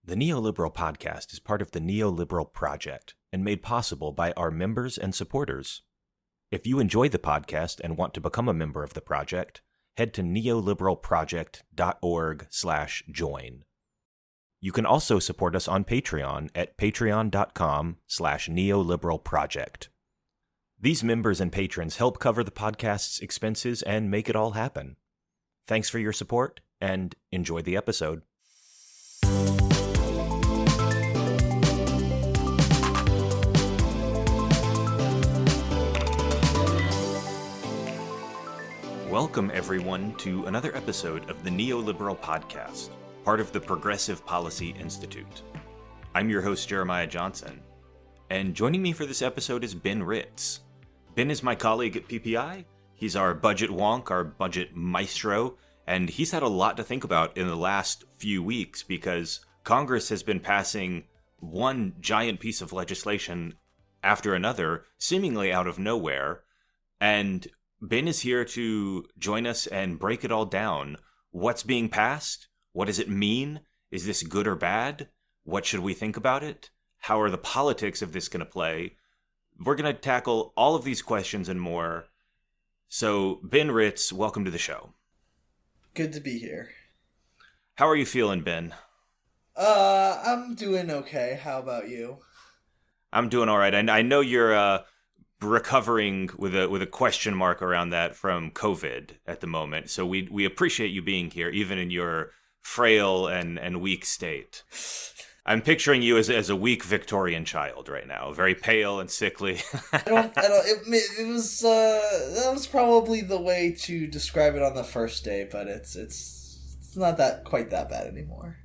The Neoliberal Podcast is part of the Neoliberal Project and made possible by our members and supporters. If you enjoy the podcast and want to become a member of the project, head to neoliberalproject.org/join. You can also support us on Patreon at patreon.com/neoliberalproject. These members and patrons help cover the podcast's expenses and make it all happen. Thanks for your support, and enjoy the episode. Welcome, everyone, to another episode of the Neoliberal Podcast, part of the Progressive Policy Institute. I'm your host, Jeremiah Johnson, and joining me for this episode is Ben Ritz. Ben is my colleague at PPI. He's our budget wonk, our budget maestro, and he's had a lot to think about in the last few weeks because Congress has been passing one giant piece of legislation after another, seemingly out of nowhere, and Ben is here to join us and break it all down. What's being passed? What does it mean? Is this good or bad? What should we think about it? How are the politics of this going to play? We're going to tackle all of these questions and more. So, Ben Ritz, welcome to the show. Good to be here. How are you feeling, Ben? I'm doing okay. How about you? I'm doing all right. I know you're recovering with a question mark around that from COVID at the moment. So we appreciate you being here, even in your frail and weak state. I'm picturing you as a weak Victorian child right now, very pale and sickly. It was that was probably the way to describe it on the first day, but it's not quite that bad anymore.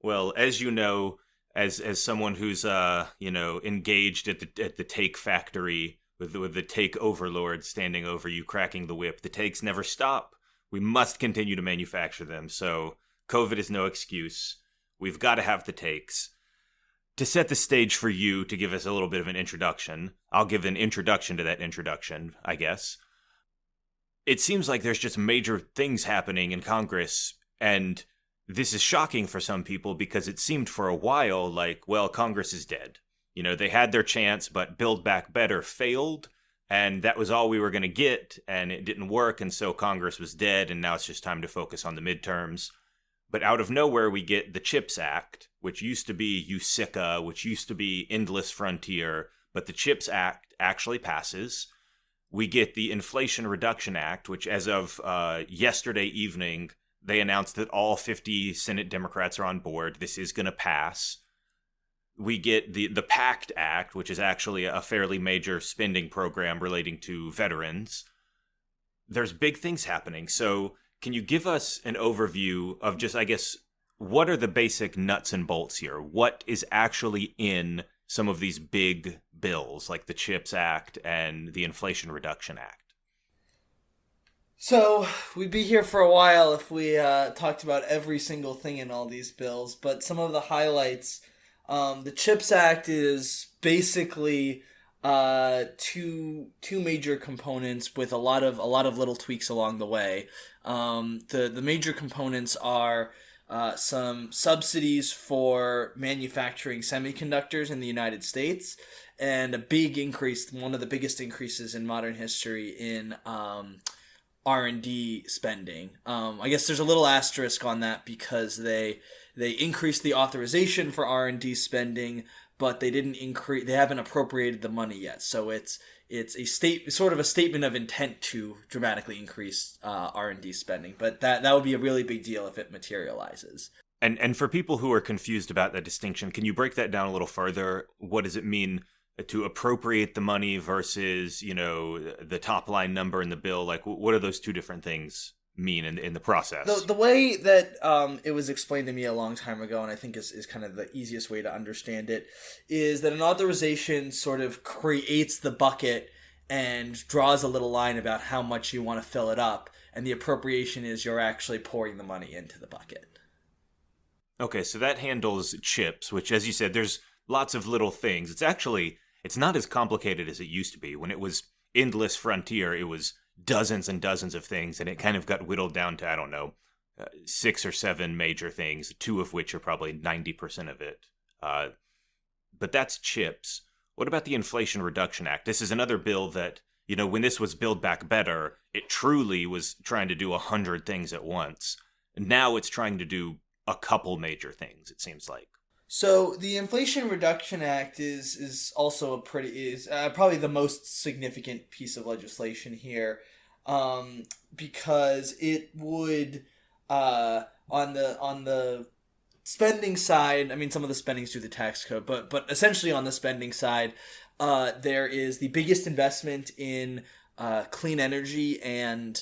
Well, as you know, as someone who's engaged at the take factory with the take overlord standing over you, cracking the whip, the takes never stop. We must continue to manufacture them. So COVID is no excuse. We've got to have the takes. To set the stage for you, to give us a little bit of an introduction, I'll give an introduction to that introduction, I guess. It seems like there's just major things happening in Congress, and this is shocking for some people because it seemed for a while like, well, Congress is dead. You know, they had their chance, but Build Back Better failed, and that was all we were going to get, and it didn't work, and so Congress was dead, and now it's just time to focus on the midterms. But out of nowhere, we get the CHIPS Act, which used to be USICA, which used to be Endless Frontier, but the CHIPS Act actually passes. We get the Inflation Reduction Act, which as of yesterday evening, they announced that all 50 Senate Democrats are on board. This is going to pass. We get the PACT Act, which is actually a fairly major spending program relating to veterans. There's big things happening. So can you give us an overview of just, I guess, what are the basic nuts and bolts here? What is actually in some of these big bills, like the CHIPS Act and the Inflation Reduction Act? So, we'd be here for a while if we talked about every single thing in all these bills, but some of the highlights, the CHIPS Act is basically two major components with a lot of little tweaks along the way. The major components are some subsidies for manufacturing semiconductors in the United States, and a big increase, one of the biggest increases in modern history in R&D spending. I guess there's a little asterisk on that because they increased the authorization for R&D spending, but they haven't appropriated the money yet. So it's a sort of a statement of intent to dramatically increase R&D spending, but that would be a really big deal if it materializes. And for people who are confused about that distinction, can you break that down a little further? What does it mean to appropriate the money versus, the top line number in the bill? Like, what are those two different things mean in the process? The way that it was explained to me a long time ago, and I think is kind of the easiest way to understand it, is that an authorization sort of creates the bucket and draws a little line about how much you want to fill it up, and the appropriation is you're actually pouring the money into the bucket. Okay, so that handles CHIPS, which, as you said, there's lots of little things. It's not as complicated as it used to be. When it was Endless Frontier, it was dozens and dozens of things, and it kind of got whittled down to, I don't know, six or seven major things, two of which are probably 90% of it. But that's chips. What about the Inflation Reduction Act? This is another bill that, when this was Build Back Better, it truly was trying to do 100 things at once. Now it's trying to do a couple major things, it seems like. So the Inflation Reduction Act is also probably the most significant piece of legislation here, because it would on the spending side. I mean, some of the spending's through the tax code, but essentially on the spending side, there is the biggest investment in clean energy and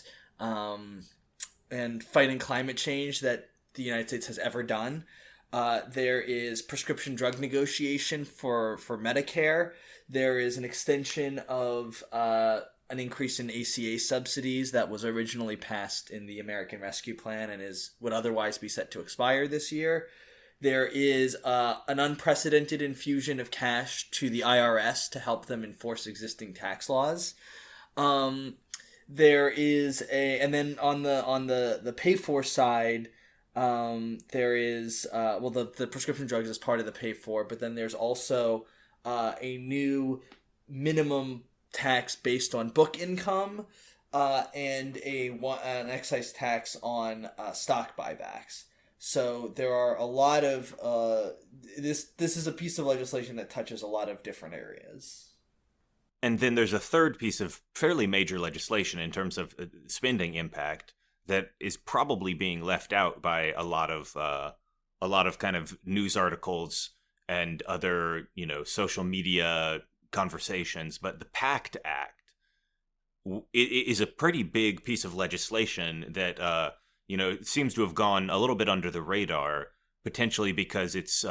fighting climate change that the United States has ever done. There is prescription drug negotiation for Medicare. There is an extension of an increase in ACA subsidies that was originally passed in the American Rescue Plan and would otherwise be set to expire this year. There is an unprecedented infusion of cash to the IRS to help them enforce existing tax laws. There is and then on the pay for side, there is the prescription drugs is part of the pay for, but then there's also a new minimum tax based on book income, and an excise tax on stock buybacks. So there are a lot of this is a piece of legislation that touches a lot of different areas. And then there's a third piece of fairly major legislation in terms of spending impact that is probably being left out by a lot of kind of news articles and other, social media conversations. But the PACT Act is a pretty big piece of legislation that, seems to have gone a little bit under the radar, potentially because it's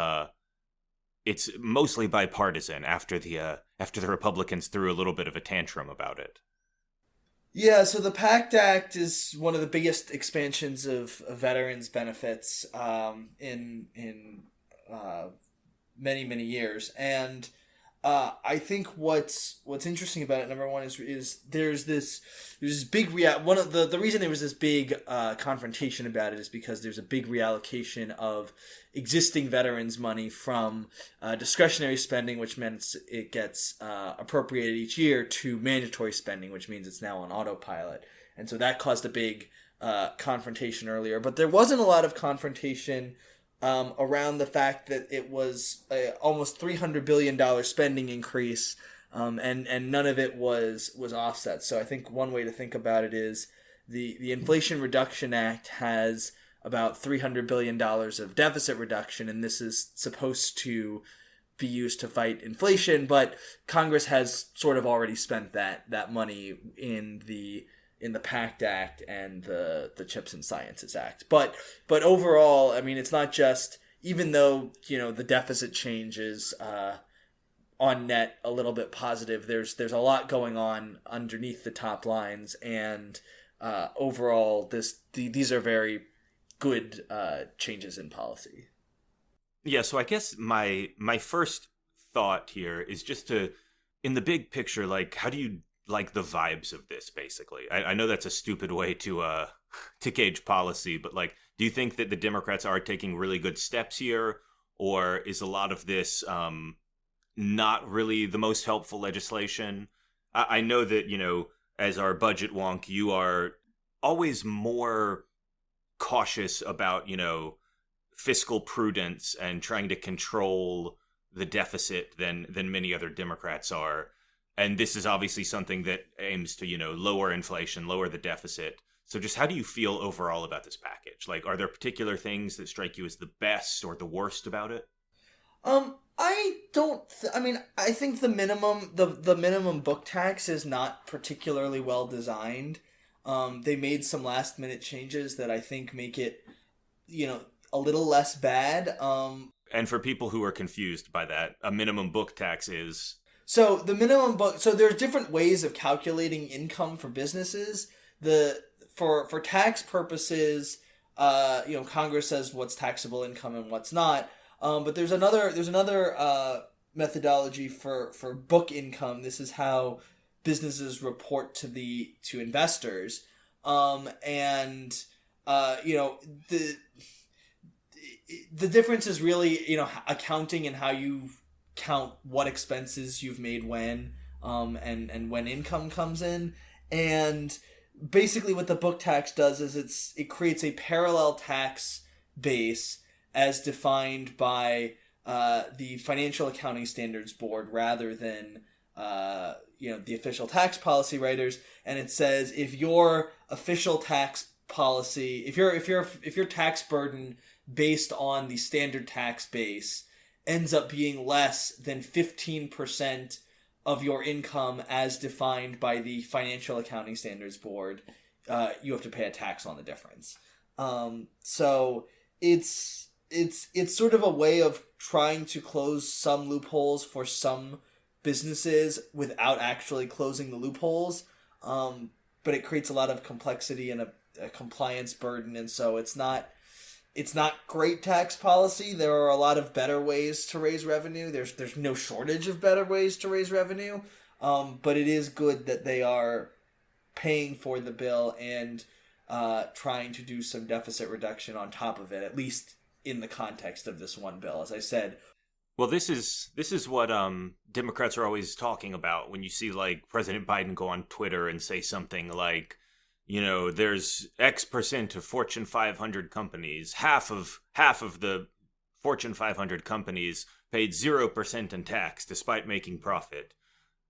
mostly bipartisan after the Republicans threw a little bit of a tantrum about it. Yeah, so the PACT Act is one of the biggest expansions of veterans benefits in many, many years, and I think what's interesting about it, number one, is there's this big one of the reason there was this big confrontation about it is because there's a big reallocation of existing veterans money from discretionary spending, which meant it gets appropriated each year, to mandatory spending, which means it's now on autopilot, and so that caused a big confrontation earlier. But there wasn't a lot of confrontation around the fact that it was a almost $300 billion spending increase, and none of it was offset. So I think one way to think about it is the Inflation Reduction Act has about $300 billion of deficit reduction, and this is supposed to be used to fight inflation, but Congress has sort of already spent that money in the PACT Act and the Chips and Sciences Act. But overall, I mean, it's not just, even though, the deficit change is on net a little bit positive, there's a lot going on underneath the top lines, and overall these are very good changes in policy. Yeah, so I guess my first thought here is just to, in the big picture, like, how do you like the vibes of this, basically? I know that's a stupid way to gauge policy, but like, do you think that the Democrats are taking really good steps here, or is a lot of this not really the most helpful legislation? I know that, as our budget wonk, you are always more cautious about, fiscal prudence and trying to control the deficit than many other Democrats are. And this is obviously something that aims to, lower inflation, lower the deficit. So just how do you feel overall about this package? Like, are there particular things that strike you as the best or the worst about it? I think the minimum book tax is not particularly well designed. They made some last minute changes that I think make it, a little less bad. And for people who are confused by that, a minimum book tax is... So the minimum book. So there are different ways of calculating income for businesses. For tax purposes, Congress says what's taxable income and what's not. But there's another methodology for book income. This is how businesses report to investors, and you know, the difference is really, you know, accounting and how you count what expenses you've made when, and when income comes in. And basically what the book tax does is it creates a parallel tax base as defined by the Financial Accounting Standards Board rather than you know, the official tax policy writers. And it says if your official tax policy, if your tax burden based on the standard tax base ends up being less than 15% of your income as defined by the Financial Accounting Standards Board, you have to pay a tax on the difference. So it's sort of a way of trying to close some loopholes for some businesses without actually closing the loopholes. But it creates a lot of complexity and a compliance burden, and so it's not great tax policy. There are a lot of better ways to raise revenue. There's no shortage of better ways to raise revenue. But it is good that they are paying for the bill and trying to do some deficit reduction on top of it, at least in the context of this one bill. As I said, well, this is what Democrats are always talking about when you see like President Biden go on Twitter and say something like, you know, there's X percent of Fortune 500 companies, half of the Fortune 500 companies paid 0% in tax despite making profit.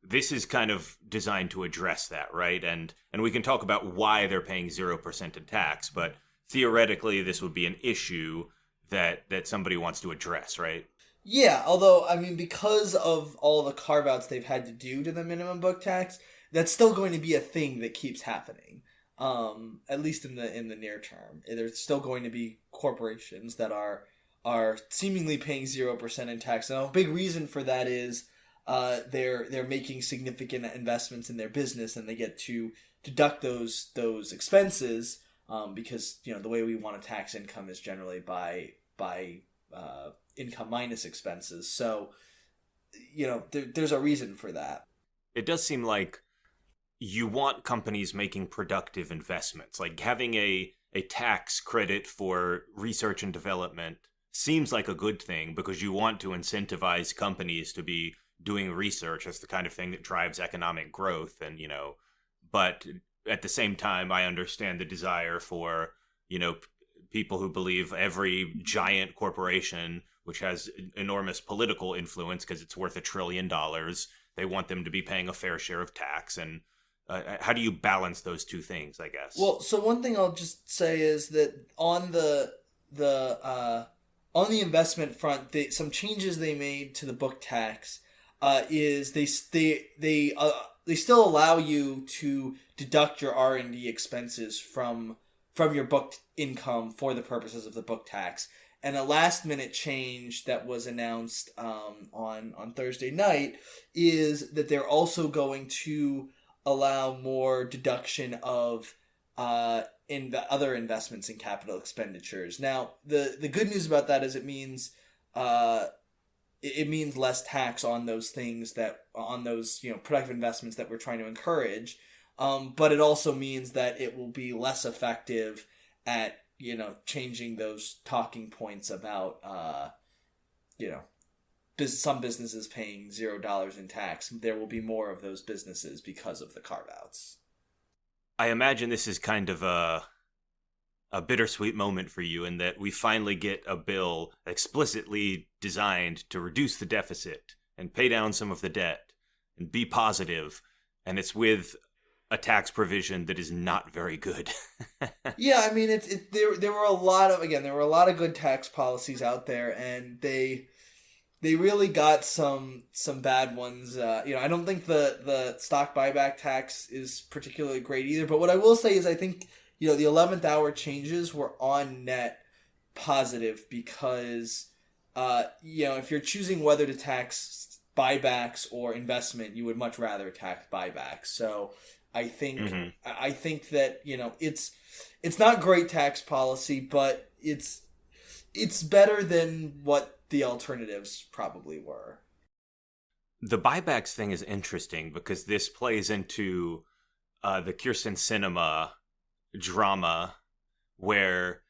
This is kind of designed to address that, right? And we can talk about why they're paying 0% in tax, but theoretically this would be an issue that somebody wants to address, right? Yeah, although, I mean, because of all the carve-outs they've had to do to the minimum book tax, that's still going to be a thing that keeps happening. At least in the near term. There's still going to be corporations that are seemingly paying 0% in tax. Now, a big reason for that is they're making significant investments in their business, and they get to deduct those expenses because, you know, the way we want to tax income is generally by income minus expenses. So, you know, there's a reason for that. It does seem like you want companies making productive investments. Like having a tax credit for research and development seems like a good thing because you want to incentivize companies to be doing research. That's the kind of thing that drives economic growth. And, you know, but at the same time, I understand the desire for, you know, people who believe every giant corporation, which has enormous political influence because it's worth $1 trillion, they want them to be paying a fair share of tax. And how do you balance those two things, I guess? Well, so one thing I'll just say is that on the investment front, some changes they made to the book tax is they still allow you to deduct your R&D expenses from your book income for the purposes of the book tax. And a last minute change that was announced on Thursday night is that they're also going to allow more deduction of in the other investments in capital expenditures. Now, the good news about that is it means less tax on those things you know, productive investments that we're trying to encourage. But it also means that it will be less effective at, you know, changing those talking points about you know, some businesses paying $0 in tax. There will be more of those businesses because of the carve-outs. I imagine this is kind of a bittersweet moment for you in that we finally get a bill explicitly designed to reduce the deficit and pay down some of the debt and be positive, and it's with a tax provision that is not very good. Yeah, I mean, there were a lot of good tax policies out there, and they really got some bad ones. You know, I don't think the stock buyback tax is particularly great either. But what I will say is I think, you know, the 11th hour changes were on net positive because, you know, if you're choosing whether to tax buybacks or investment, you would much rather tax buybacks. So I think that, you know, it's not great tax policy, but it's better than what the alternatives probably were. The buybacks thing is interesting because this plays into the Kyrsten Sinema drama where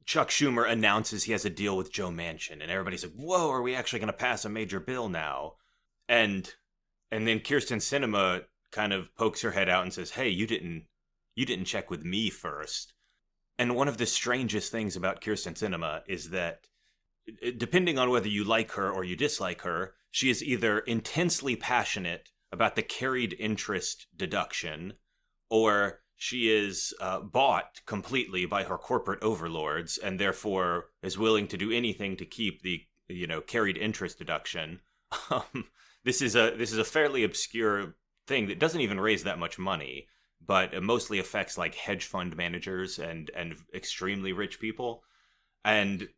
Chuck Schumer announces he has a deal with Joe Manchin, and everybody's like, "Whoa, are we actually going to pass a major bill now?" And then Kirsten Sinema kind of pokes her head out and says, "Hey, you didn't check with me first." And one of the strangest things about Kirsten Sinema is that, depending on whether you like her or you dislike her, she is either intensely passionate about the carried interest deduction, or she is bought completely by her corporate overlords and therefore is willing to do anything to keep the carried interest deduction. This is a fairly obscure thing that doesn't even raise that much money, but it mostly affects like hedge fund managers and extremely rich people. And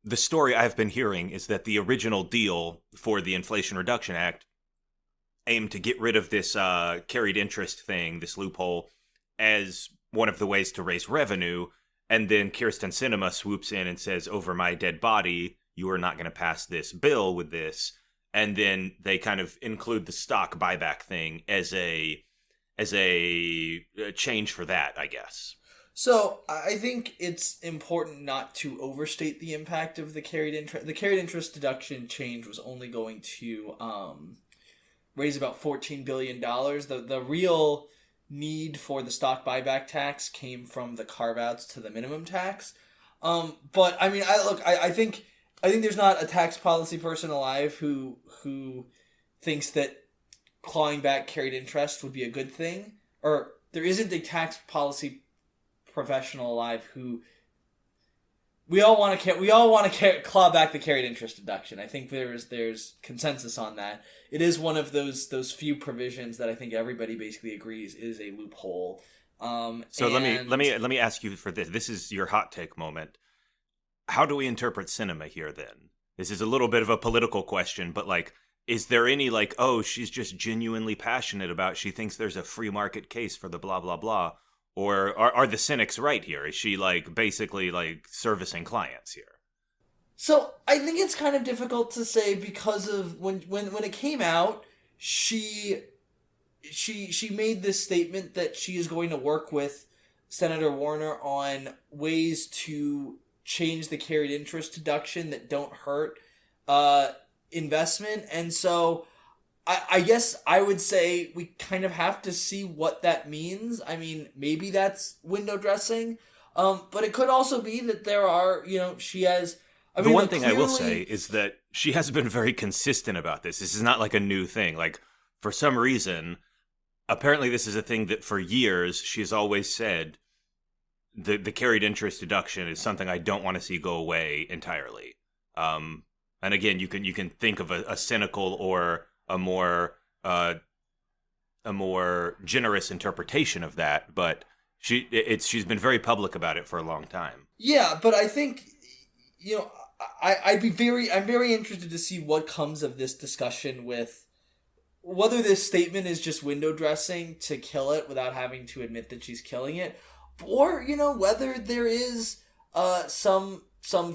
the story I've been hearing is that the original deal for the Inflation Reduction Act aimed to get rid of this carried interest thing, this loophole, as one of the ways to raise revenue. And then Kirsten Sinema swoops in and says, "Over my dead body, you are not going to pass this bill with this." And then they kind of include the stock buyback thing as a change for that, I guess. So I think it's important not to overstate the impact of the carried interest. The carried interest deduction change was only going to raise about $14 billion. The real need for the stock buyback tax came from the carve-outs to the minimum tax. But I mean, I think there's not a tax policy person alive who thinks that clawing back carried interest would be a good thing, or there isn't a tax policy professional alive who we all want to claw back the carried interest deduction. I think there's consensus on that. It is one of those few provisions that I think everybody basically agrees is a loophole. So let me ask you for this. This is your hot take moment. How do we interpret Sinema here then? This is a little bit of a political question, but like, is there any like, oh, she's just genuinely passionate about, she thinks there's a free market case for the blah, blah, blah? Or are the cynics right here? Is she like basically like servicing clients here? So I think it's kind of difficult to say because of when it came out, she made this statement that she is going to work with Senator Warner on ways to change the carried interest deduction that don't hurt investment. And so I guess I would say we kind of have to see what that means. I mean, maybe that's window dressing, but it could also be that there are, she has... I mean, the one thing I will say is that she has been very consistent about this. This is not like a new thing. Like, for some reason, apparently this is a thing that for years she's always said the carried interest deduction is something I don't want to see go away entirely. And again, you can think of a cynical or a more generous interpretation of that, but she's been very public about it for a long time. Yeah, but I think I'm very interested to see what comes of this discussion, with whether this statement is just window dressing to kill it without having to admit that she's killing it, or whether there is some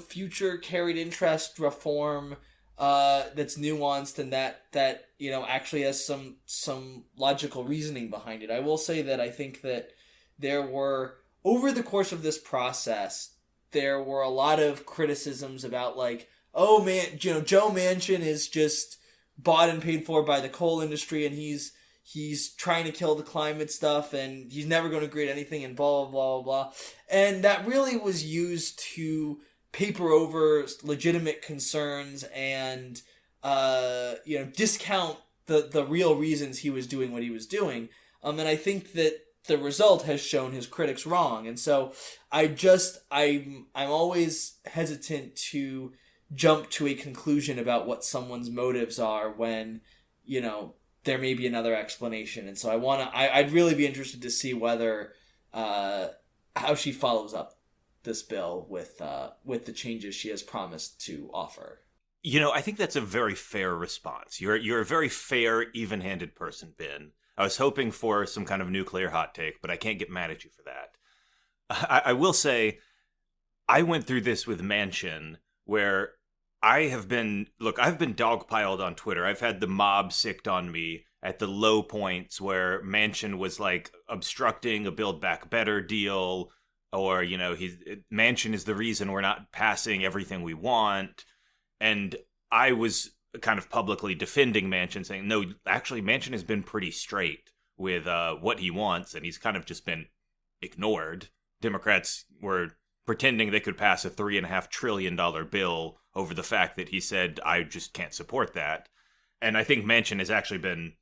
future carried interest reform that's nuanced and that actually has some logical reasoning behind it. I will say that I think that there were, over the course of this process, there were a lot of criticisms about like, oh man, Joe Manchin is just bought and paid for by the coal industry, and he's trying to kill the climate stuff, and he's never going to create anything, and blah, blah, blah, blah. And that really was used to paper over legitimate concerns and, discount the real reasons he was doing what he was doing. And I think that the result has shown his critics wrong. And so I'm always hesitant to jump to a conclusion about what someone's motives are when, there may be another explanation. And so I'd really be interested to see whether, how she follows up this bill with the changes she has promised to offer. I think that's a very fair response. You're a very fair, even-handed person, Ben. I was hoping for some kind of nuclear hot take, but I can't get mad at you for that. I will say, I went through this with Manchin, where I've been dogpiled on Twitter. I've had the mob sicked on me at the low points where Manchin was like obstructing a Build Back Better deal, or, Manchin is the reason we're not passing everything we want. And I was kind of publicly defending Manchin, saying, no, actually, Manchin has been pretty straight with what he wants, and he's kind of just been ignored. Democrats were pretending they could pass a $3.5 trillion bill over the fact that he said, I just can't support that. And I think Manchin has actually been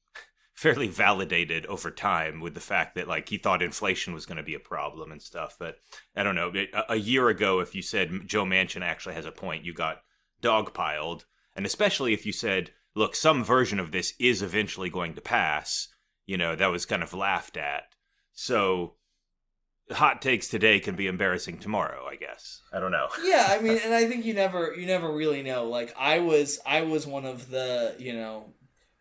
fairly validated over time with the fact that, like, he thought inflation was going to be a problem and stuff. But I don't know. A year ago, if you said Joe Manchin actually has a point, you got dogpiled. And especially if you said, look, some version of this is eventually going to pass, that was kind of laughed at. So hot takes today can be embarrassing tomorrow, I guess. I don't know. Yeah, I mean, and I think you never really know. Like, I was one of the,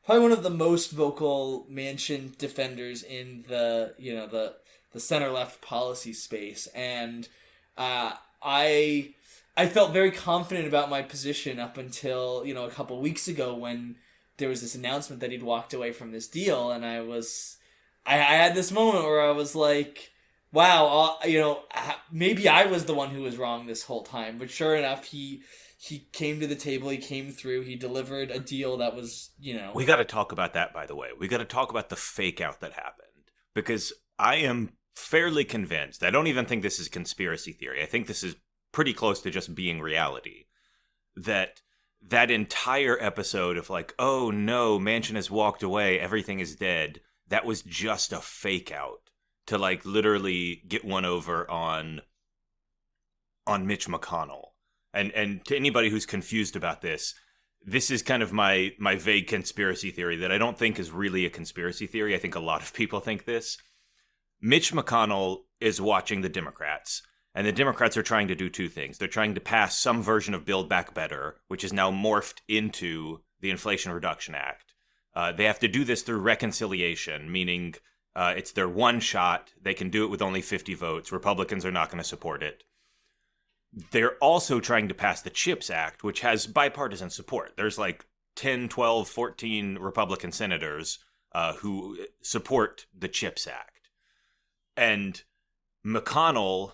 probably one of the most vocal Manchin defenders in the, the center left policy space, and I felt very confident about my position up until, a couple weeks ago when there was this announcement that he'd walked away from this deal, and I had this moment where I was like, wow, maybe I was the one who was wrong this whole time. But sure enough, he came to the table, he came through, he delivered a deal that was, We got to talk about that, by the way. We got to talk about the fake out that happened. Because I am fairly convinced, I don't even think this is conspiracy theory, I think this is pretty close to just being reality, that entire episode of like, oh no, Manchin has walked away, everything is dead, that was just a fake out to, like, literally get one over on Mitch McConnell. And to anybody who's confused about this is kind of my vague conspiracy theory that I don't think is really a conspiracy theory. I think a lot of people think this. Mitch McConnell is watching the Democrats, and the Democrats are trying to do two things. They're trying to pass some version of Build Back Better, which is now morphed into the Inflation Reduction Act. They have to do this through reconciliation, meaning it's their one shot. They can do it with only 50 votes. Republicans are not going to support it. They're also trying to pass the CHIPS Act, which has bipartisan support. There's like 10, 12, 14 Republican senators who support the CHIPS Act. And McConnell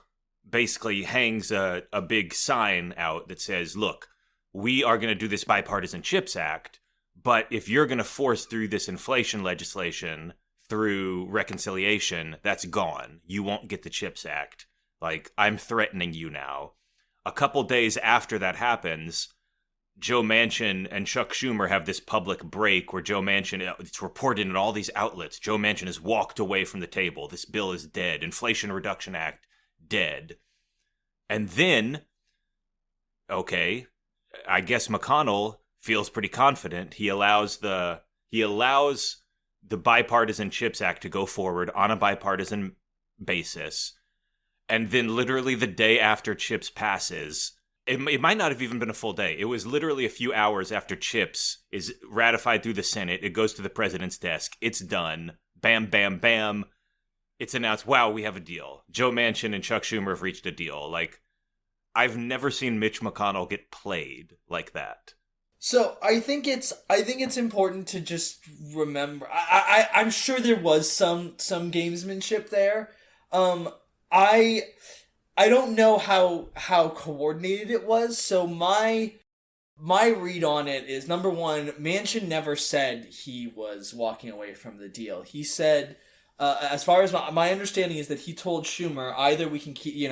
basically hangs a big sign out that says, look, we are going to do this bipartisan CHIPS Act, but if you're going to force through this inflation legislation through reconciliation, that's gone. You won't get the CHIPS Act. Like, I'm threatening you now. A couple days after that happens, Joe Manchin and Chuck Schumer have this public break where Joe Manchin, it's reported in all these outlets, Joe Manchin has walked away from the table. This bill is dead. Inflation Reduction Act, dead. And then, okay, I guess McConnell feels pretty confident. He allows the bipartisan CHIPS Act to go forward on a bipartisan basis. And then literally the day after CHIPS passes, it might not have even been a full day. It was literally a few hours after CHIPS is ratified through the Senate. It goes to the president's desk. It's done. Bam, bam, bam. It's announced, wow, we have a deal. Joe Manchin and Chuck Schumer have reached a deal. Like, I've never seen Mitch McConnell get played like that. So I think it's important to just remember. I'm sure there was some gamesmanship there. I don't know how coordinated it was. So my read on it is, number one, Manchin never said he was walking away from the deal. He said, as far as my understanding is that he told Schumer, either we can keep,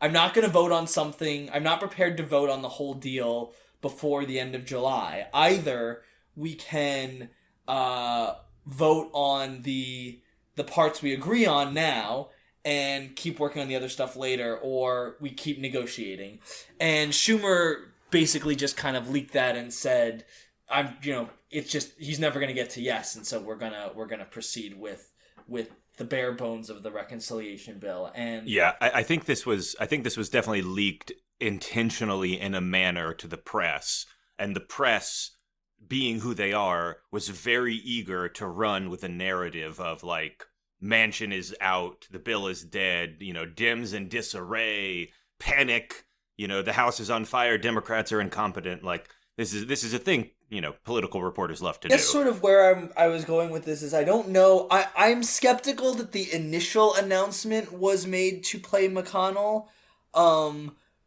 I'm not going to vote on something. I'm not prepared to vote on the whole deal before the end of July. Either we can vote on the parts we agree on now and keep working on the other stuff later, or we keep negotiating. And Schumer basically just kind of leaked that and said, it's just, he's never going to get to yes, and so we're gonna proceed with the bare bones of the reconciliation bill. And yeah, I think this was definitely leaked intentionally in a manner to the press, and the press, being who they are, was very eager to run with a narrative of like, Manchin is out, the bill is dead, Dems in disarray, panic, the House is on fire, Democrats are incompetent. Like, this is a thing political reporters love to do. That's sort of where I was going with this. Is I don't know. I'm skeptical that the initial announcement was made to play McConnell,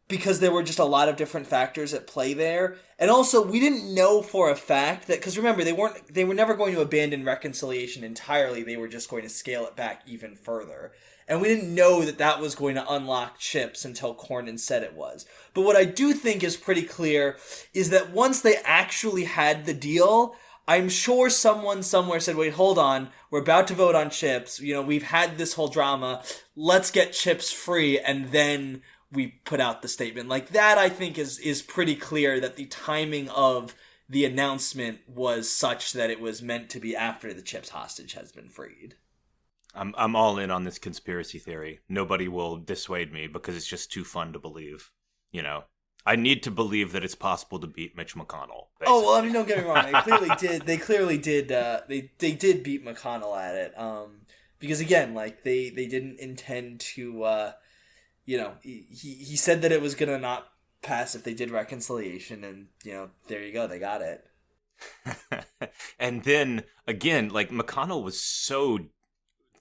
because there were just a lot of different factors at play there, and also we didn't know for a fact that, because remember they were never going to abandon reconciliation entirely. They were just going to scale it back even further. And we didn't know that that was going to unlock chips until Cornyn said it was. But what I do think is pretty clear is that once they actually had the deal, I'm sure someone somewhere said, wait, hold on, we're about to vote on chips. We've had this whole drama. Let's get chips free. And then we put out the statement. Like that, I think is pretty clear that the timing of the announcement was such that it was meant to be after the chips hostage has been freed. I'm all in on this conspiracy theory. Nobody will dissuade me because it's just too fun to believe. I need to believe that it's possible to beat Mitch McConnell. Basically. Oh well, I mean, don't get me wrong. They clearly did. They did beat McConnell at it. Because again, like they didn't intend to. He said that it was gonna not pass if they did reconciliation, and there you go, they got it. And then again, like McConnell was so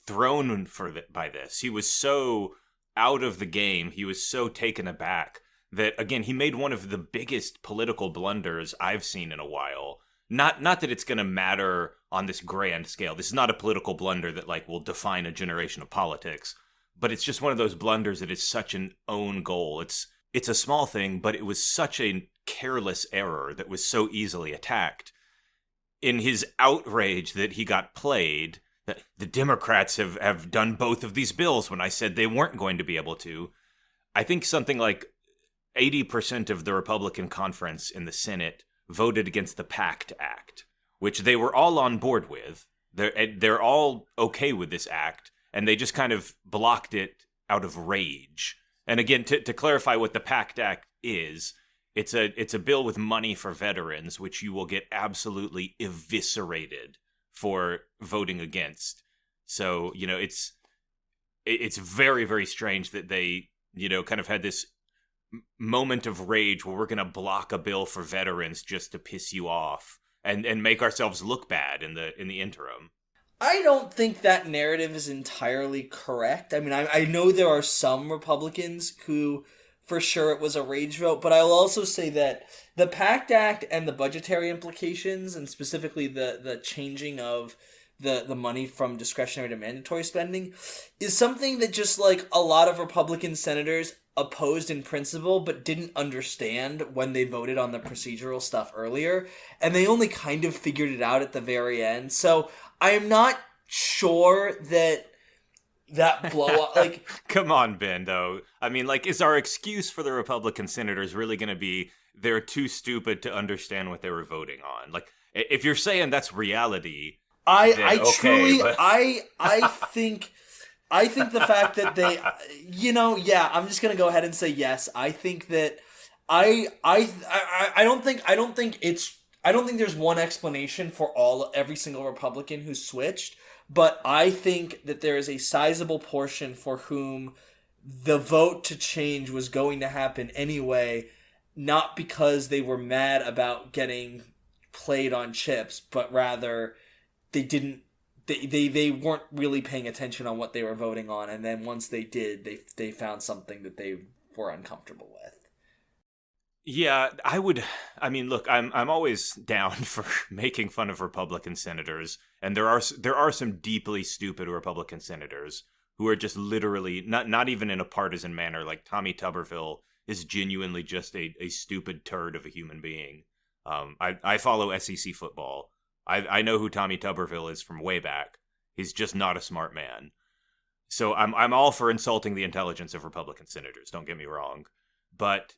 thrown by this. He was so out of the game. He was so taken aback that, again, he made one of the biggest political blunders I've seen in a while. Not that it's going to matter on this grand scale. This is not a political blunder that like will define a generation of politics, but it's just one of those blunders that is such an own goal. It's a small thing, but it was such a careless error that was so easily attacked. In his outrage that he got played, the Democrats have done both of these bills when I said they weren't going to be able to. I think something like 80% of the Republican conference in the Senate voted against the PACT Act, which they were all on board with. They're all okay with this act, and they just kind of blocked it out of rage. And again, to clarify what the PACT Act is, it's a bill with money for veterans, which you will get absolutely eviscerated for voting against. So, it's very, very strange that they, kind of had this moment of rage where we're going to block a bill for veterans just to piss you off and make ourselves look bad in the interim. I don't think that narrative is entirely correct. I mean, I know there are some Republicans who, for sure, it was a rage vote, but I'll also say that the PACT Act and the budgetary implications, and specifically the changing of the money from discretionary to mandatory spending, is something that just like a lot of Republican senators opposed in principle but didn't understand when they voted on the procedural stuff earlier, and they only kind of figured it out at the very end. So I am not sure that blow up, like... Come on, Ben, though. I mean, like, is our excuse for the Republican senators really going to be they're too stupid to understand what they were voting on? Like, if you're saying that's reality, I think the fact that they, I'm just going to go ahead and say yes. I think that I don't think there's one explanation for every single Republican who switched. But I think that there is a sizable portion for whom the vote to change was going to happen anyway, not because they were mad about getting played on chips, but rather they weren't really paying attention on what they were voting on, and then once they did, they found something that they were uncomfortable with. Yeah, I mean, look, I'm always down for making fun of Republican senators, and there are some deeply stupid Republican senators who are just literally not even in a partisan manner. Like Tommy Tuberville is genuinely just a stupid turd of a human being. I follow SEC football. I know who Tommy Tuberville is from way back. He's just not a smart man. So I'm all for insulting the intelligence of Republican senators. Don't get me wrong, but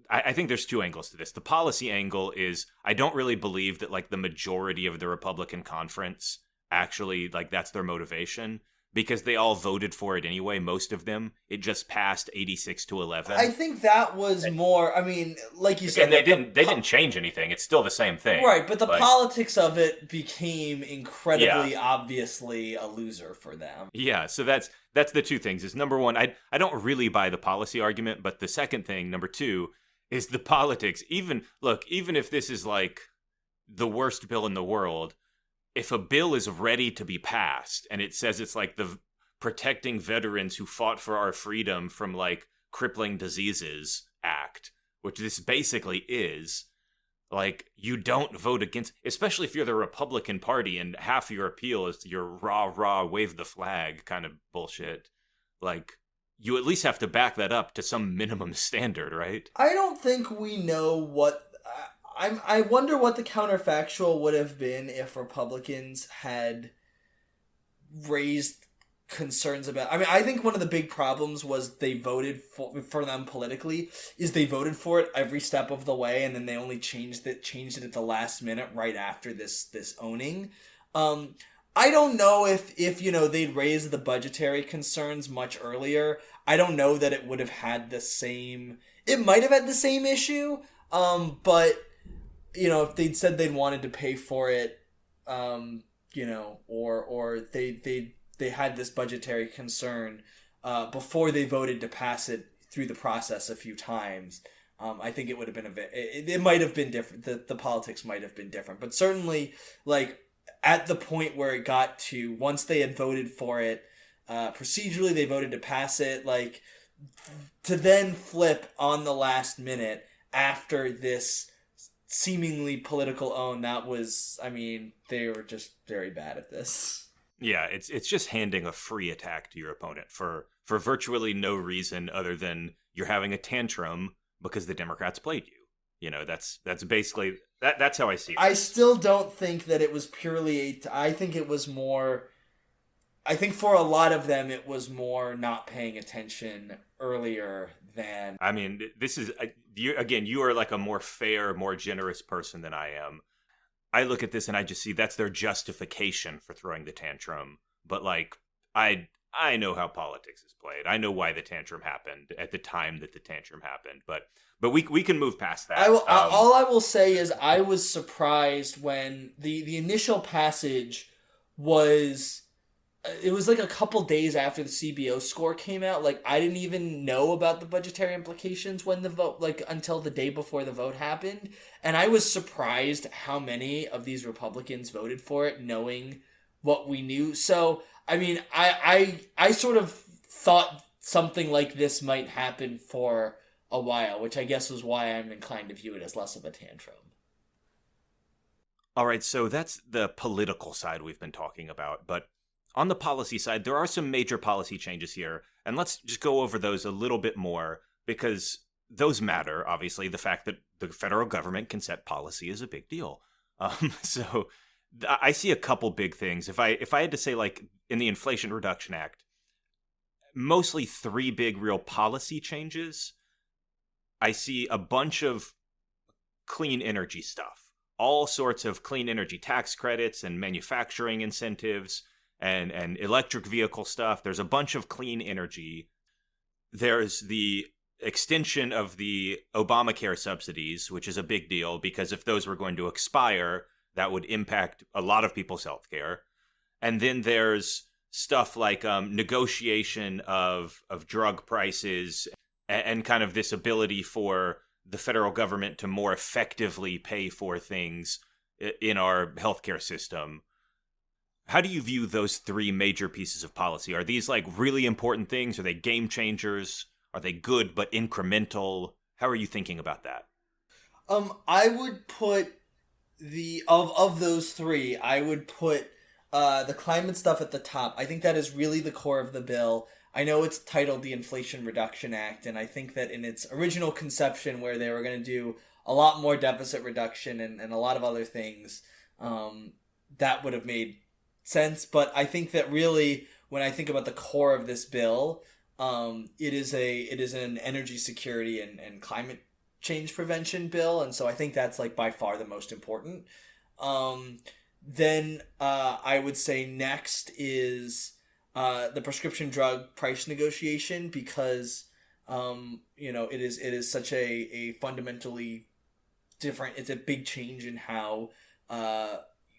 I think there's two angles to this. The policy angle is I don't really believe that like the majority of the Republican conference actually like that's their motivation, because they all voted for it anyway. Most of them, it just passed 86-11. I think that was more. I mean, like you said, and they didn't change anything. It's still the same thing, right? But the politics of it became incredibly obviously a loser for them. Yeah, so that's the two things. Is number one, I don't really buy the policy argument, but the second thing, number two, is the politics. Even if this is like the worst bill in the world, if a bill is ready to be passed and it says it's like the protecting veterans who fought for our freedom from like crippling diseases act, which this basically is, like, you don't vote against, especially if you're the Republican Party and half your appeal is your rah wave the flag kind of bullshit. Like, you at least have to back that up to some minimum standard, right? I don't think we know what. I wonder what the counterfactual would have been if Republicans had raised concerns about. I mean, I think one of the big problems was they voted for them politically. Is they voted for it every step of the way, and then they only changed it at the last minute right after this owning. I don't know if they'd raised the budgetary concerns much earlier. I don't know that it would have had the same. It might have had the same issue, but if they'd said they'd wanted to pay for it, or they had this budgetary concern before they voted to pass it through the process a few times. I think it would have been it might have been different. The politics might have been different, but certainly, like, at the point where it got to, once they had voted for it, procedurally they voted to pass it, like, to then flip on the last minute after this seemingly political own, that was, I mean, they were just very bad at this. Yeah, it's just handing a free attack to your opponent for virtually no reason other than you're having a tantrum because the Democrats played you. That's basically that's how I see it. I still don't think that it was purely I think it was more. I think for a lot of them it was more not paying attention earlier than. I mean, this is you are like a more fair, more generous person than I am. I look at this and I just see that's their justification for throwing the tantrum. But like, I know how politics is played. I know why the tantrum happened at the time that the tantrum happened. But we can move past that. All I will say is I was surprised when the initial passage was. It was like a couple days after the CBO score came out. Like, I didn't even know about the budgetary implications when the vote, like, until the day before the vote happened. And I was surprised how many of these Republicans voted for it, knowing what we knew. So, I mean, I sort of thought something like this might happen for a while, which I guess was why I'm inclined to view it as less of a tantrum. All right, so that's the political side we've been talking about, but on the policy side, there are some major policy changes here, and let's just go over those a little bit more, because those matter, obviously. The fact that the federal government can set policy is a big deal. So I see a couple big things. If I had to say, like, in the Inflation Reduction Act, mostly three big real policy changes. I see a bunch of clean energy stuff, all sorts of clean energy tax credits and manufacturing incentives, and electric vehicle stuff. There's a bunch of clean energy. There's the extension of the Obamacare subsidies, which is a big deal because if those were going to expire, that would impact a lot of people's healthcare. And then there's stuff like negotiation of drug prices and kind of this ability for the federal government to more effectively pay for things in our healthcare system. How do you view those three major pieces of policy? Are these like really important things? Are they game changers? Are they good but incremental? How are you thinking about that? I would put of those three, I would put the climate stuff at the top. I think that is really the core of the bill. I know it's titled the Inflation Reduction Act, and I think that in its original conception where they were going to do a lot more deficit reduction and a lot of other things, that would have made sense. But I think that really, when I think about the core of this bill, it is an energy security and climate change prevention bill, and so I think that's like by far the most important. Then I would say next is the prescription drug price negotiation, because it is such a fundamentally different. It's a big change in how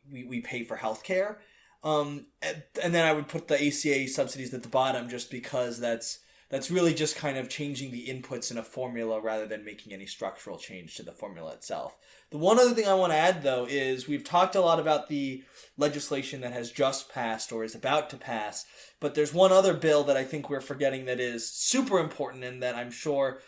we pay for healthcare. And then I would put the ACA subsidies at the bottom, just because that's that's really just kind of changing the inputs in a formula rather than making any structural change to the formula itself. The one other thing I want to add, though, is we've talked a lot about the legislation that has just passed or is about to pass, but there's one other bill that I think we're forgetting that is super important and that I'm sure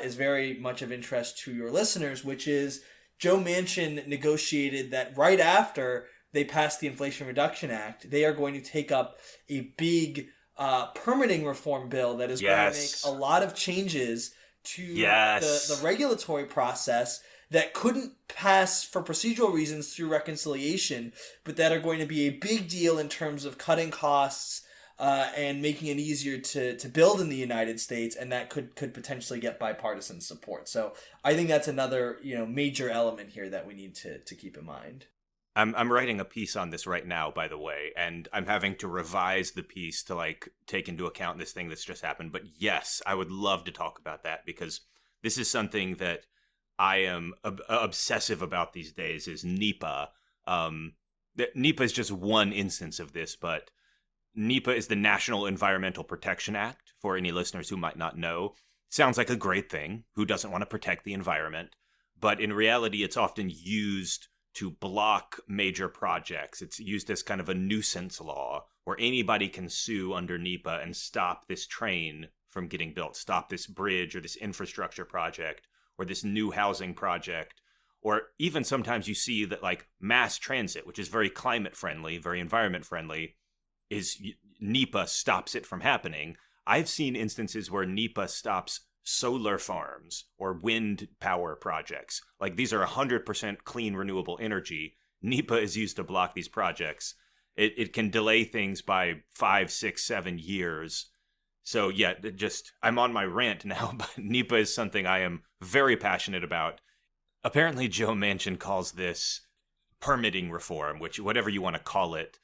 is very much of interest to your listeners, which is Joe Manchin negotiated that right after they passed the Inflation Reduction Act, they are going to take up a big permitting reform bill that is going to make a lot of changes to the regulatory process that couldn't pass for procedural reasons through reconciliation, but that are going to be a big deal in terms of cutting costs and making it easier to build in the United States, and that could potentially get bipartisan support. So I think that's another major element here that we need to keep in mind. I'm writing a piece on this right now, by the way, and I'm having to revise the piece to take into account this thing that's just happened. But yes, I would love to talk about that because this is something that I am obsessive about these days is NEPA. NEPA is just one instance of this, but NEPA is the National Environmental Protection Act, for any listeners who might not know. Sounds like a great thing. Who doesn't want to protect the environment? But in reality, it's often used to block major projects. It's used as kind of a nuisance law where anybody can sue under NEPA and stop this train from getting built, stop this bridge or this infrastructure project or this new housing project. Or even sometimes you see that mass transit, which is very climate friendly, very environment friendly, is NEPA stops it from happening. I've seen instances where NEPA stops solar farms or wind power projects. These are 100% clean renewable energy. NEPA is used to block these projects. It can delay things by 5, 6, 7 years. So yeah, I'm on my rant now, but NEPA is something I am very passionate about. Apparently Joe Manchin calls this permitting reform, which whatever you want to call it,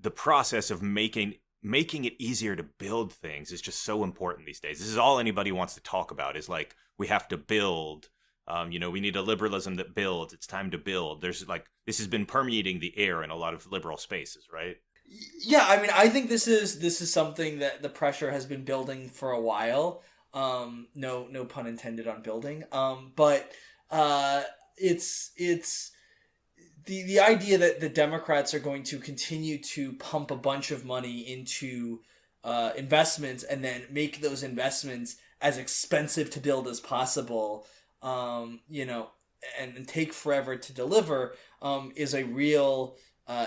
the process of making it easier to build things is just so important these days. This is all anybody wants to talk about is we have to build. We need a liberalism that builds. It's time to build. There's this has been permeating the air in a lot of liberal spaces, right? Yeah, I mean, I think this is something that the pressure has been building for a while. No pun intended on building. But it's the idea that the Democrats are going to continue to pump a bunch of money into investments and then make those investments as expensive to build as possible, and take forever to deliver, is a real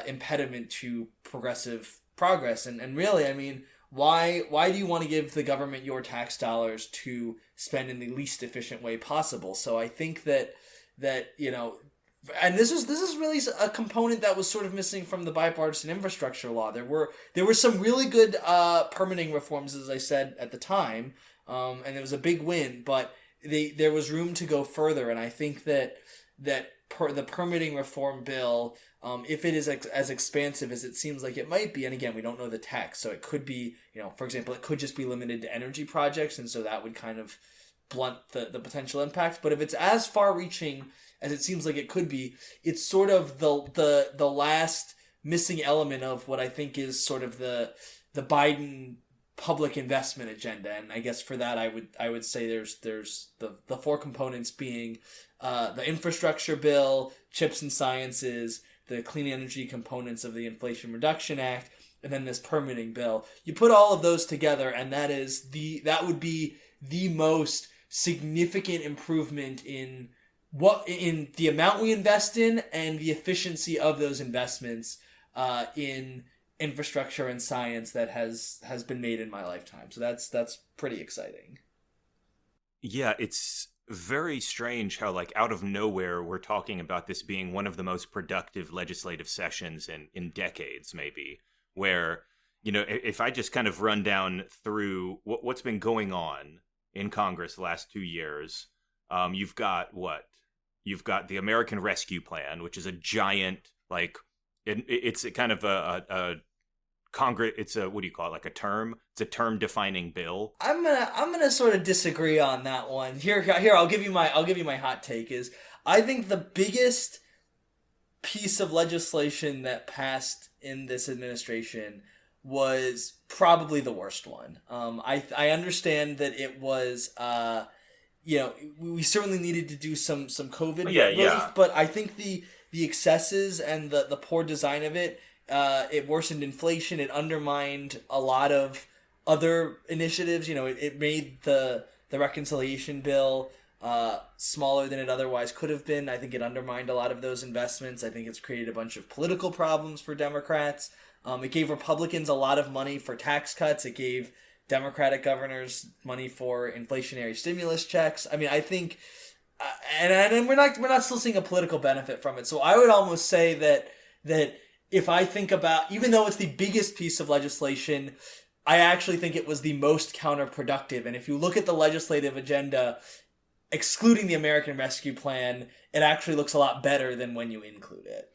impediment to progressive progress. And really, I mean, why do you want to give the government your tax dollars to spend in the least efficient way possible? So I think that and this is really a component that was sort of missing from the bipartisan infrastructure law. There were some really good permitting reforms, as I said at the time, and it was a big win. But there was room to go further, and I think that the permitting reform bill, if it is as expansive as it seems like it might be, and again, we don't know the text, so it could be, for example, it could just be limited to energy projects, and so that would kind of blunt the potential impact. But if it's as far-reaching as it seems like it could be, it's sort of the last missing element of what I think is sort of the Biden public investment agenda. And I guess for that I would say there's the four components being the infrastructure bill, chips and sciences, the clean energy components of the Inflation Reduction Act, and then this permitting bill. You put all of those together, and that would be the most significant improvement in the amount we invest in and the efficiency of those investments in infrastructure and science that has been made in my lifetime. So that's pretty exciting. Yeah, it's very strange how out of nowhere we're talking about this being one of the most productive legislative sessions in decades, maybe, where if I just kind of run down through what's been going on in Congress the last 2 years, you've got the American Rescue Plan, which is a giant, it's a kind of a Congress. It's a, what do you call it? A term. It's a term defining bill. I'm gonna sort of disagree on that one. Here. I'll give you my hot take. Is I think the biggest piece of legislation that passed in this administration was probably the worst one. I understand that it was, we certainly needed to do some COVID relief, but I think the excesses and the poor design of it, it worsened inflation. It undermined a lot of other initiatives. It made the reconciliation bill smaller than it otherwise could have been. I think it undermined a lot of those investments. I think it's created a bunch of political problems for Democrats. It gave Republicans a lot of money for tax cuts. It gave Democratic governors money for inflationary stimulus checks. I mean, I think, and we're not still seeing a political benefit from it. So I would almost say that if I think about, even though it's the biggest piece of legislation, I actually think it was the most counterproductive. And if you look at the legislative agenda, excluding the American Rescue Plan, it actually looks a lot better than when you include it.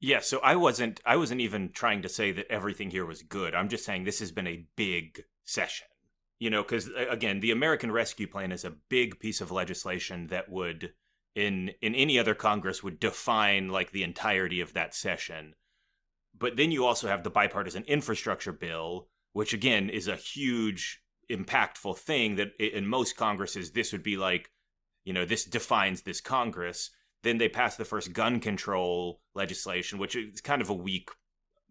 Yeah, so I wasn't even trying to say that everything here was good. I'm just saying this has been a big session. Because again, the American Rescue Plan is a big piece of legislation that would, in any other Congress, would define like the entirety of that session. But then you also have the bipartisan infrastructure bill, which again is a huge, impactful thing that in most Congresses, this would be like, this defines this Congress. Then they passed the first gun control legislation, which is kind of a weak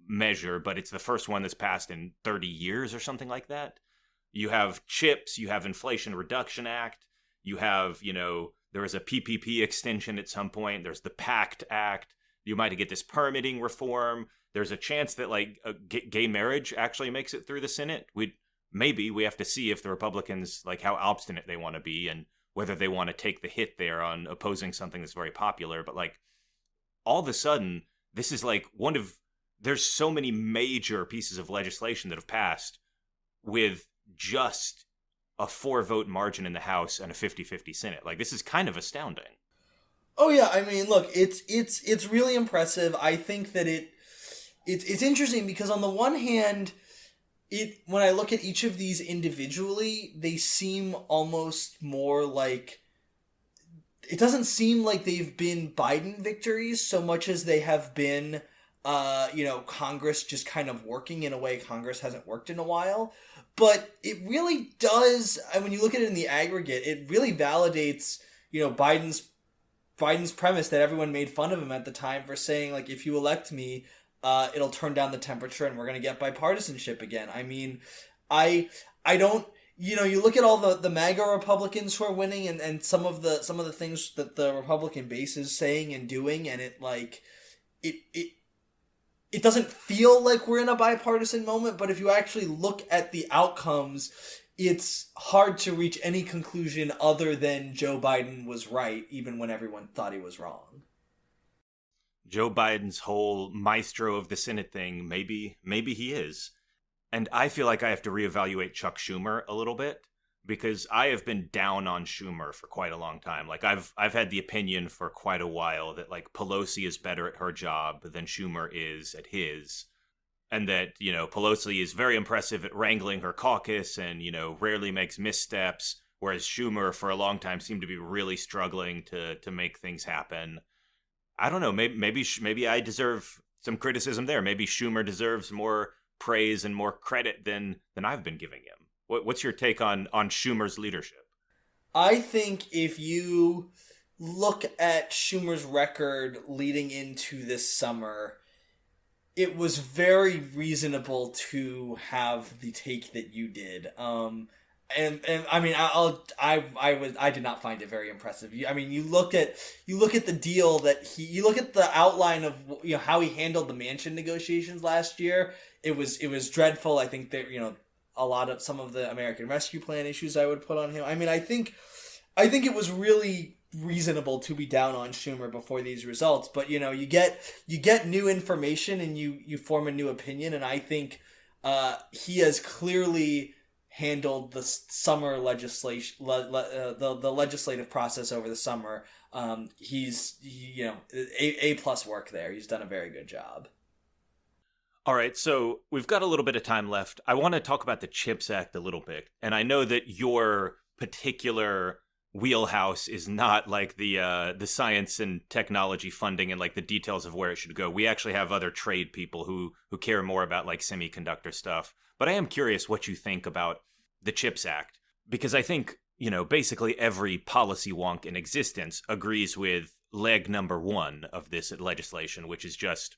measure, but it's the first one that's passed in 30 years or something like that. You have CHIPS, you have Inflation Reduction Act, you have, there was a PPP extension at some point, there's the PACT Act, you might get this permitting reform, there's a chance that like gay marriage actually makes it through the Senate. We have to see if the Republicans, like how obstinate they want to be and whether they want to take the hit there on opposing something that's very popular. But like all of a sudden, this is like there's so many major pieces of legislation that have passed with just a 4-vote margin in the House and a 50-50 Senate. Like this is kind of astounding. Oh yeah, I mean, look, it's really impressive. I think that it's interesting because on the one hand, when I look at each of these individually, they seem almost more like, it doesn't seem like they've been Biden victories so much as they have been, Congress just kind of working in a way Congress hasn't worked in a while. But it really does, and when you look at it in the aggregate, it really validates, Biden's premise that everyone made fun of him at the time for saying, like, if you elect me, it'll turn down the temperature and we're going to get bipartisanship again. I mean, I don't, you look at all the MAGA Republicans who are winning and some of the things that the Republican base is saying and doing, and it doesn't feel like we're in a bipartisan moment, but if you actually look at the outcomes, it's hard to reach any conclusion other than Joe Biden was right, even when everyone thought he was wrong. Joe Biden's whole maestro of the Senate thing, maybe he is. And I feel like I have to reevaluate Chuck Schumer a little bit because I have been down on Schumer for quite a long time. Like I've had the opinion for quite a while that like Pelosi is better at her job than Schumer is at his. And that, Pelosi is very impressive at wrangling her caucus and, rarely makes missteps, whereas Schumer for a long time seemed to be really struggling to make things happen. I don't know, maybe I deserve some criticism there. Maybe Schumer deserves more praise and more credit than I've been giving him. What's your take on Schumer's leadership? I think if you look at Schumer's record leading into this summer, it was very reasonable to have the take that you did. And I mean, I did not find it very impressive. I mean, you look at the deal that you look at the outline of how he handled the Manchin negotiations last year. It was dreadful. I think that some of the American Rescue Plan issues I would put on him. I mean, I think it was really reasonable to be down on Schumer before these results, but you get new information and you form a new opinion, and I think he has clearly handled the summer legislation, the legislative process over the summer. He's A+ work there. He's done a very good job. All right, so we've got a little bit of time left. I want to talk about the CHIPS Act a little bit, and I know that your particular wheelhouse is not like the science and technology funding and like the details of where it should go. We actually have other trade people who care more about like semiconductor stuff. But I am curious what you think about the CHIPS Act, because I think, you know, basically every policy wonk in existence agrees with leg number one of this legislation, which is just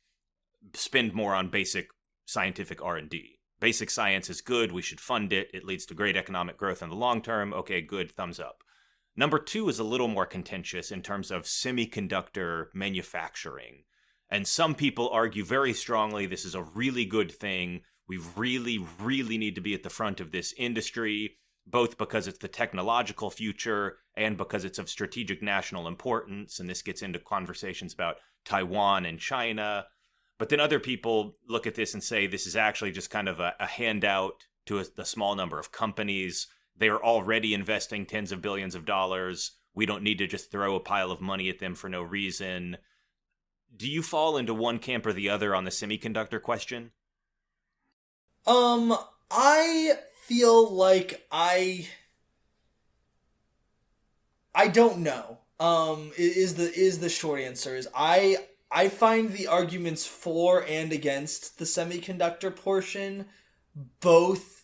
spend more on basic scientific R&D. Basic science is good. We should fund it. It leads to great economic growth in the long term. Okay, good. Thumbs up. Number two is a little more contentious in terms of semiconductor manufacturing. And some people argue very strongly this is a really good thing. We really, really need to be at the front of this industry, both because it's the technological future and because it's of strategic national importance. And this gets into conversations about Taiwan and China. But then other people look at this and say this is actually just kind of a handout to a small number of companies. They are already investing tens of billions of dollars. We don't need to just throw a pile of money at them for no reason. Do you fall into one camp or the other on the semiconductor question? I feel like I don't know. Is the short answer is I find the arguments for and against the semiconductor portion both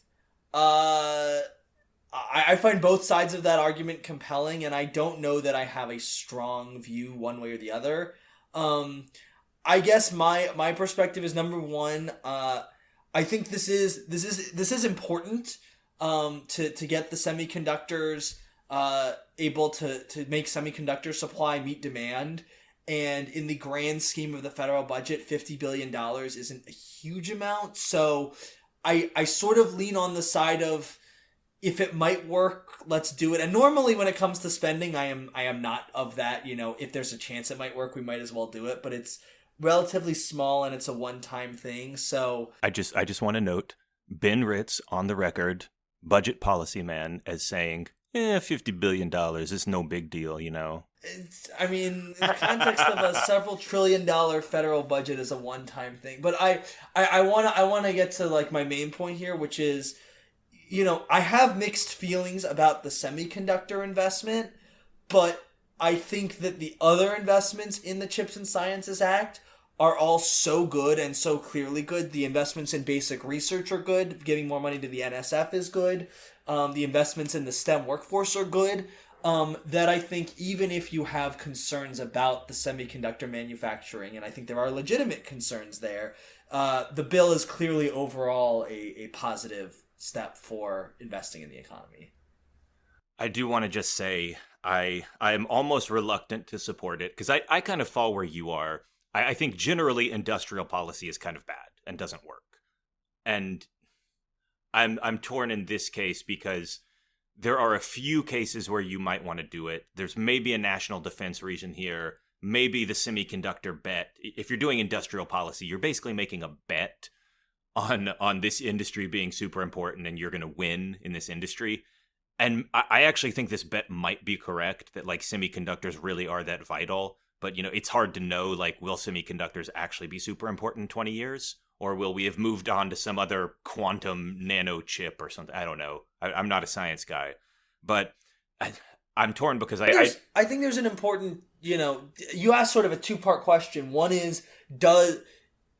I find both sides of that argument compelling, and I don't know that I have a strong view one way or the other. I guess my perspective is number one. I think this is important to get the semiconductors able to make semiconductor supply meet demand. And in the grand scheme of the federal budget, $50 billion isn't a huge amount. So I sort of lean on the side of, if it might work, let's do it. And normally when it comes to spending, I am not of that, you know, if there's a chance it might work, we might as well do it. But it's relatively small and it's a one-time thing. So I just want to note Ben Ritz on the record, budget policy man, as saying, $50 billion is no big deal, you know. I mean, in the context of a several $1 trillion federal budget is a one-time thing. But I want to get to like my main point here, which is, you know, I have mixed feelings about the semiconductor investment, but I think that the other investments in the Chips and Sciences Act are all so good and so clearly good. The investments in basic research are good. Giving more money to the NSF is good. The investments in the STEM workforce are good. That I think even if you have concerns about the semiconductor manufacturing, and I think there are legitimate concerns there, the bill is clearly overall a positive step for investing in the economy. I do want to just say I'm almost reluctant to support it because I kind of fall where you are. I think generally industrial policy is kind of bad and doesn't work. And I'm torn in this case because there are a few cases where you might want to do it. There's maybe a national defense reason here, maybe the semiconductor bet. If you're doing industrial policy, you're basically making a bet on this industry being super important and you're going to win in this industry. And I actually think this bet might be correct, that like semiconductors really are that vital. But, you know, it's hard to know, like, will semiconductors actually be super important in 20 years? Or will we have moved on to some other quantum nano chip or something? I don't know. I'm not a science guy. But I'm torn because I think there's an important, you know, you asked sort of a two-part question. One is, does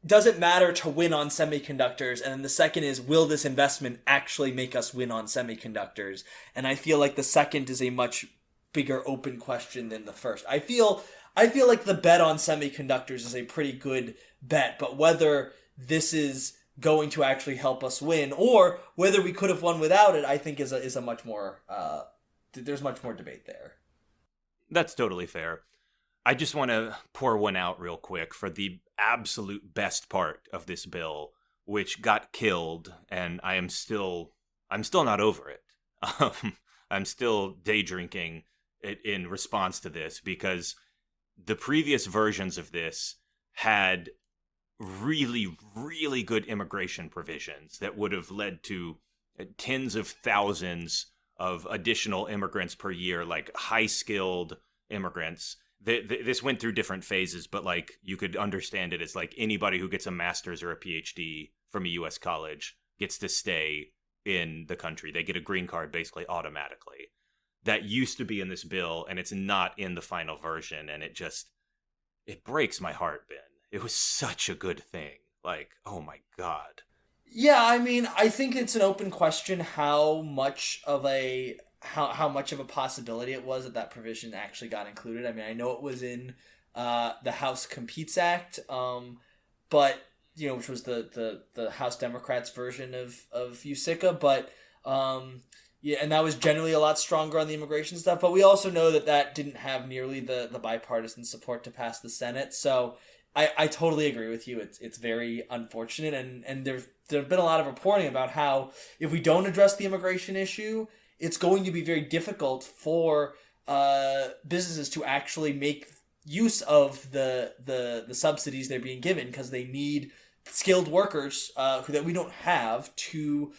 it matter to win on semiconductors? And then the second is, will this investment actually make us win on semiconductors? And I feel like the second is a much bigger open question than the first. I feel like the bet on semiconductors is a pretty good bet, but whether this is going to actually help us win or whether we could have won without it, I think is a much more there's much more debate there. That's totally fair. I just want to pour one out real quick for the absolute best part of this bill, which got killed, and I'm still not over it. I'm still day drinking it in response to this because the previous versions of this had really, really good immigration provisions that would have led to tens of thousands of additional immigrants per year, like high-skilled immigrants. This went through different phases, but like you could understand it as like anybody who gets a master's or a PhD from a U.S. college gets to stay in the country. They get a green card basically automatically. that used to be in this bill, and it's not in the final version, and it breaks my heart, Ben. It was such a good thing. Like, oh my God. Yeah, I mean, I think it's an open question how much of a possibility it was that provision actually got included. I mean, I know it was in the House Competes Act, but which was the House Democrats version of USICA, but yeah, and that was generally a lot stronger on the immigration stuff. But we also know that didn't have nearly the bipartisan support to pass the Senate. So I totally agree with you. It's very unfortunate, and there's been a lot of reporting about how if we don't address the immigration issue, it's going to be very difficult for businesses to actually make use of the subsidies they're being given, because they need skilled workers that we don't have to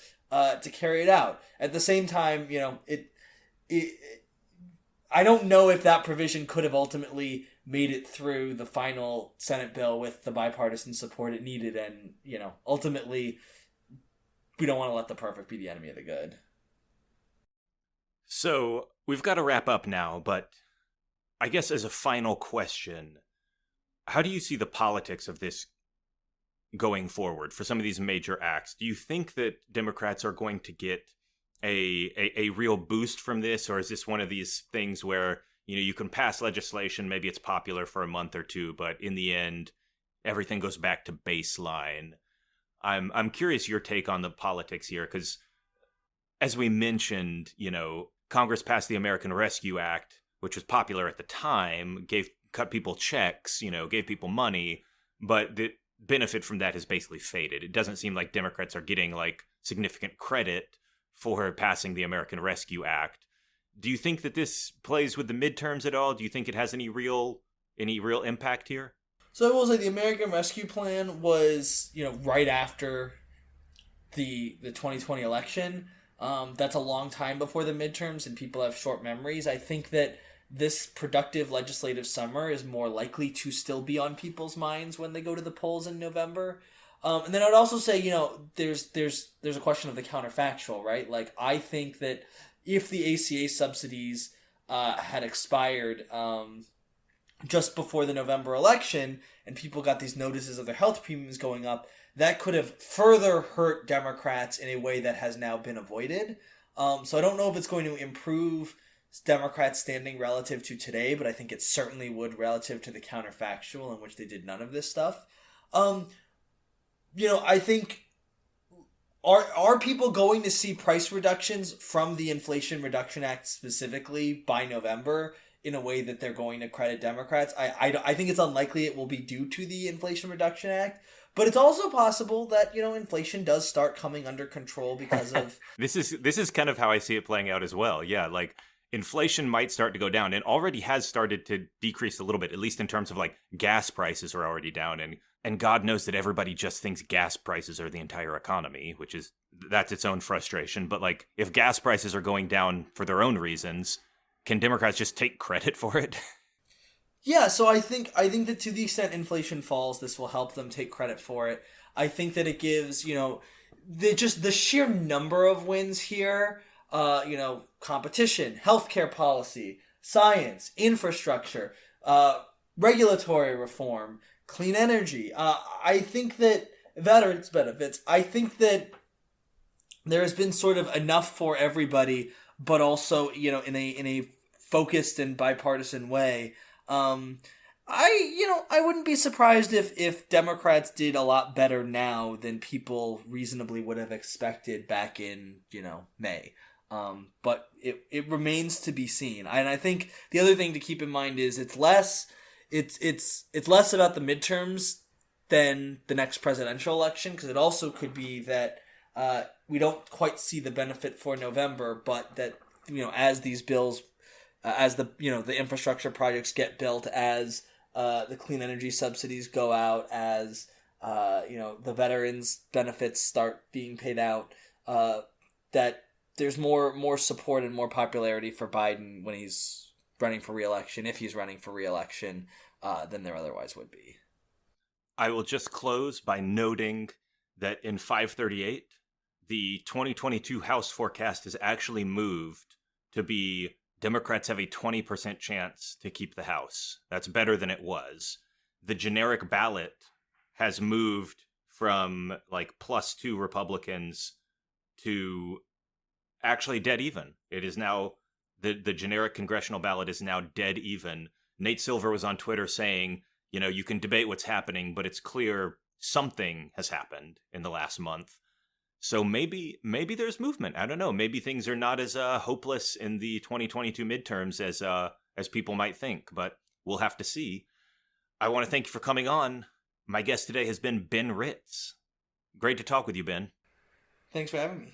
carry it out. At the same time, I don't know if that provision could have ultimately made it through the final Senate bill with the bipartisan support it needed, and ultimately we don't want to let the perfect be the enemy of the good. So we've got to wrap up now, but I guess as a final question, how do you see the politics of this going forward for some of these major acts? Do you think that Democrats are going to get a real boost from this, or is this one of these things where you can pass legislation, maybe it's popular for a month or two, but in the end everything goes back to baseline? I'm curious your take on the politics here, because as we mentioned, Congress passed the American Rescue Act, which was popular at the time, cut people checks, gave people money, but the benefit from that has basically faded. It doesn't seem like Democrats are getting like significant credit for passing the American Rescue Act. Do you think that this plays with the midterms at all? Do you think it has any real impact here? So I will say the American Rescue Plan was, right after the 2020 election. That's a long time before the midterms, and people have short memories. I think that this productive legislative summer is more likely to still be on people's minds when they go to the polls in November. And then I would also say, there's a question of the counterfactual, right? Like, I think that if the ACA subsidies had expired just before the November election, and people got these notices of their health premiums going up, that could have further hurt Democrats in a way that has now been avoided. So I don't know if it's going to improve Democrats' standing relative to today, but I think it certainly would relative to the counterfactual, in which they did none of this stuff. I think, are people going to see price reductions from the Inflation Reduction Act specifically by November in a way that they're going to credit Democrats? I think it's unlikely it will be due to the Inflation Reduction Act. But it's also possible that, inflation does start coming under control because of... This is kind of how I see it playing out as well. Yeah, like, inflation might start to go down, and already has started to decrease a little bit, at least in terms of, like, gas prices are already down. And God knows that everybody just thinks gas prices are the entire economy, that's its own frustration. But, like, if gas prices are going down for their own reasons, can Democrats just take credit for it? Yeah, so I think that to the extent inflation falls, this will help them take credit for it. I think that it gives, the sheer number of wins here, competition, healthcare policy, science, infrastructure, regulatory reform, clean energy. I think that veterans benefits. I think that there has been sort of enough for everybody, but also, in a focused and bipartisan way. I wouldn't be surprised if Democrats did a lot better now than people reasonably would have expected back in, May. But it remains to be seen. And I think the other thing to keep in mind is it's less about the midterms than the next presidential election, because it also could be that we don't quite see the benefit for November, but that, as these bills as the infrastructure projects get built, as the clean energy subsidies go out, as the veterans benefits start being paid out, that there's more support and more popularity for Biden when he's running for re-election, if he's running for re-election, than there otherwise would be. I will just close by noting that in 538, the 2022 House forecast is actually moved to be Democrats have a 20% chance to keep the House. That's better than it was. The generic ballot has moved from like +2 Republicans to actually dead even. It is now, the generic congressional ballot is now dead even. Nate Silver was on Twitter saying, you can debate what's happening, but it's clear something has happened in the last month. So maybe there's movement. I don't know. Maybe things are not as hopeless in the 2022 midterms as people might think, but we'll have to see. I want to thank you for coming on. My guest today has been Ben Ritz. Great to talk with you, Ben. Thanks for having me.